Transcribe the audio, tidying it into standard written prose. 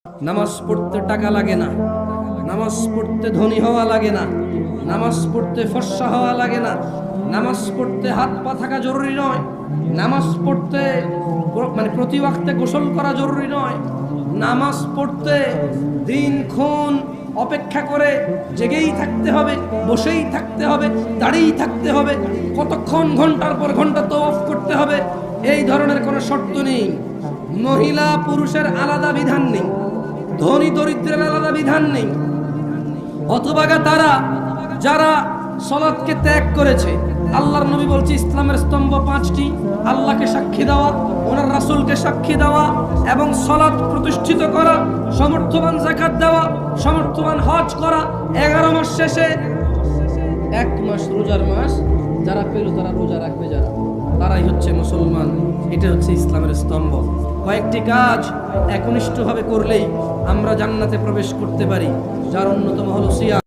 নামাজ পড়তে টাকা লাগে না, নামাজ পড়তে ধনী হওয়া লাগে না, নামাজ পড়তে ফর্সা হওয়া লাগে না, নামাজ পড়তে হাত পা থাকা জরুরি নয়, নামাজ পড়তে প্রতি ওয়াক্তে গোসল করা জরুরি নয়, নামাজ পড়তে দিনক্ষণ অপেক্ষা করে জেগেই থাকতে হবে, বসেই থাকতে হবে, দাঁড়িয়েই থাকতে হবে, কতক্ষণ ঘন্টার পর ঘন্টা তওয়াফ করতে হবে, এই ধরনের কোনো শর্ত নেই। মহিলা পুরুষের আলাদা বিধান নেই, ধনী দরিদ্রের আলাদা বিধান নেই। অথবা তারা যারা সালাতকে ত্যাগ করেছে, আল্লাহর নবী বলছে ইসলামের স্তম্ভ 5টি: আল্লাহকে সাক্ষী দেওয়া, ওনার রাসূলকে সাক্ষী দেওয়া এবং সালাত প্রতিষ্ঠিত করা, সমর্থবান যাকাত দেওয়া, সমর্থবান হজ করা, 11 মাস শেষে 1 মাস রোজার মাস যারা পেল তারা রোজা রাখবে, তারাই হচ্ছে মুসলমান। এটা হচ্ছে ইসলামের স্তম্ভ। কয়েকটি কাজ একনিষ্ঠভাবে করলেই আমরা জান্নাতে প্রবেশ করতে পারি, যার অন্যতম হলো সিয়াম।